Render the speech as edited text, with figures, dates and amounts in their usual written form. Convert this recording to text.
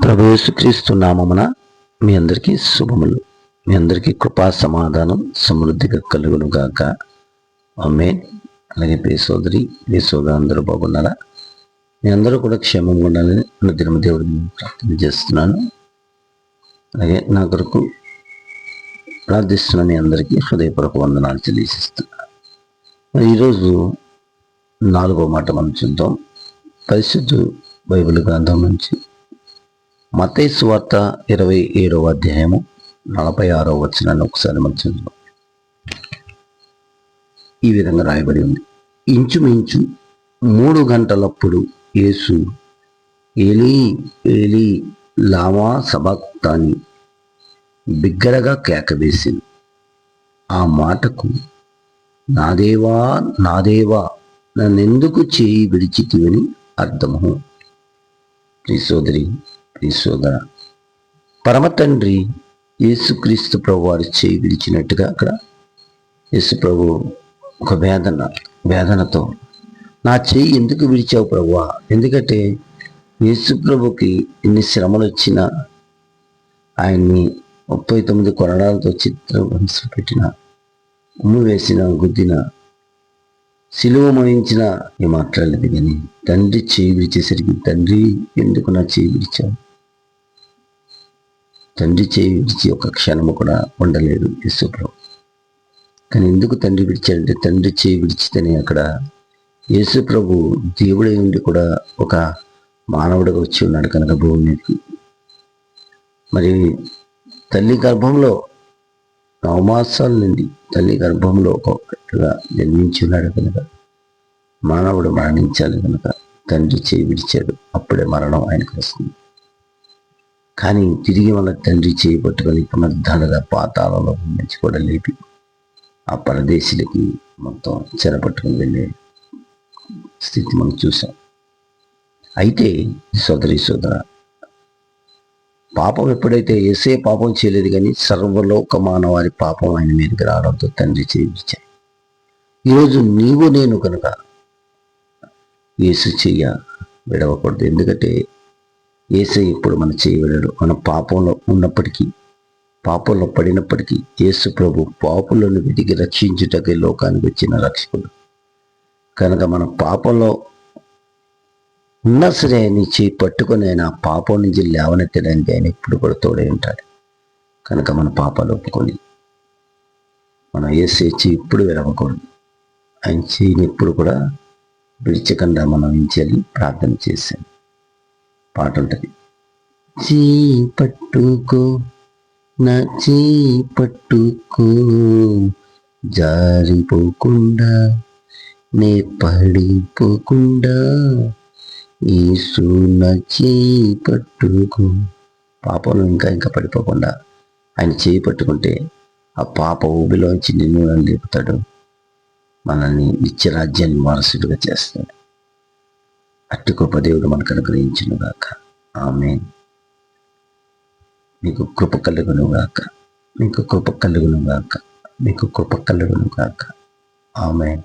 ప్రభు యేసుక్రీస్తు నామమున మీ అందరికీ శుభములు. మీ అందరికీ కృపా సమాధానం సమృద్ధిగా కలుగును గాక. ఆమేన్. అలాగే ప్రియ సోదరి ప్రియ సోదరు అందరూ బాగున్నారా? మీ అందరూ కూడా క్షేమంగా ఉండాలని అనుదిన దేవుడిని ప్రార్థన చేస్తున్నాను. అలాగే నా కొరకు ప్రార్థిస్తున్న మీ అందరికీ హృదయపూర్వక వందనాలు తెలియజేస్తున్నాను. ఈరోజు 4వ మాట మనం చూద్దాం. పరిశుద్ధ బైబిల్ గ్రంథం నుంచి మత్తయి సువార్త 27వ అధ్యాయము 46వ వచనాన్ని ఒకసారి మనం చూద్దాం. ఈ విధంగా రాయబడి ఉంది. ఇంచుమించు 3 గంటలప్పుడు యేసు ఏలీ ఏలీ లామా సబక్తాని బిగ్గరగా కేకవేసింది. ఆ మాటకు నా దేవా నా దేవా నన్నెందుకు చేయి విడిచితివని అర్థము. ప్రియ సోదరి ప్రియ సోదర, పరమ తండ్రి యేసుక్రీస్తు ప్రభు వారి చేయి విడిచినట్టుగా అక్కడ యేసు ప్రభు ఒక వేదనతో నా చేయి ఎందుకు విడిచావు ప్రభువా? ఎందుకంటే యేసు ప్రభుకి ఎన్ని శ్రమలు వచ్చినా, ఆయన్ని 39 కొరడాలతో చిత్రహింస పెట్టిన, ఉమ్ము వేసిన, గుద్దిన, సిలువ మోయించిన ఈ మాట్లాడలేదు. కానీ తండ్రి చేయి విడిచేసరికి, తండ్రి ఎందుకు నా చేయి విడిచావు? తండ్రి చేయి విడిచి ఒక క్షణము కూడా ఉండలేదు యేసు ప్రభు. కానీ ఎందుకు తండ్రి విడిచాడంటే, తండ్రి చేయి విడిచితేనే అక్కడ యేసు ప్రభు దేవుడై ఉండి కూడా ఒక మానవుడిగా వచ్చి ఉన్నాడు కనుక భూమి మీదకి. మరి తల్లి గర్భంలో 9 మాసాల నుండి తల్లి గర్భంలో ఒక్కొక్కటిగా జన్మించి ఉన్నాడు కనుక మానవుడు మరణించాలి కనుక తండ్రి చేయి విడిచాడు. అప్పుడే మరణం ఆయనకు వస్తుంది. కానీ తిరిగి మన తండ్రి చేయి పట్టుకొని పునరుద్ధరణగా పాతాళంలో నుంచి కూడా లేపి ఆ పరదేశులకి మొత్తం చెరపట్టుకుని వెళ్ళే స్థితి మనం చూసాం. అయితే సోదరి సోదర, పాపం ఎప్పుడైతే యేసే పాపం చేయలేదు, కానీ సర్వలోక మానవారి పాపం ఆయన మీదకి రావడంతో తండ్రి చేయించాడు. ఈరోజు నీవు నేను కనుక యేసు చెయ్య విడవకూడదు. ఎందుకంటే యేసు ఇప్పుడు మన చేయవిడడు. మన పాపంలో ఉన్నప్పటికీ, పాపంలో పడినప్పటికీ యేసు ప్రభు పాపులను వెతికి రక్షించుటకే లోకానికి వచ్చిన రక్షకుడు కనుక మన పాపంలో ఉన్నా సరే ఆయన చేయి పట్టుకొని ఆయన పాపం నుంచి లేవనెత్తడానికి ఆయన ఎప్పుడు కూడా తోడై ఉంటాడు. కనుక మన పాపాలు ఒప్పుకొని మనం యేసు చేయి ఇప్పుడు విడవకూడదు. ఆయన చేయిని ఎప్పుడు కూడా విడిచకుండా మనం ఏం చేయాలి? ప్రార్థన చేశాను. పాట ఉంటుంది. చేయి పట్టుకో నా చేయి పట్టుకో, జారిపోకుండా నే పడిపోకుండా, యేసు నా చేయి పట్టుకో. పాపంలో ఇంకా పడిపోకుండా ఆయన చేయి పట్టుకుంటే ఆ పాప ఊబిలోంచి నిన్ను లేపుతాడు. మనల్ని నిత్యరాజ్యాన్ని వారసుడిగా చేస్తాడు. అట్టి కృప దేవుడు మనకు అనుగ్రహించును గాక. ఆమేన్. మీకు కృప కలుగును గాక. మీకు కృప కలుగును గాక. మీకు కృప కలుగును గాక. ఆమేన్.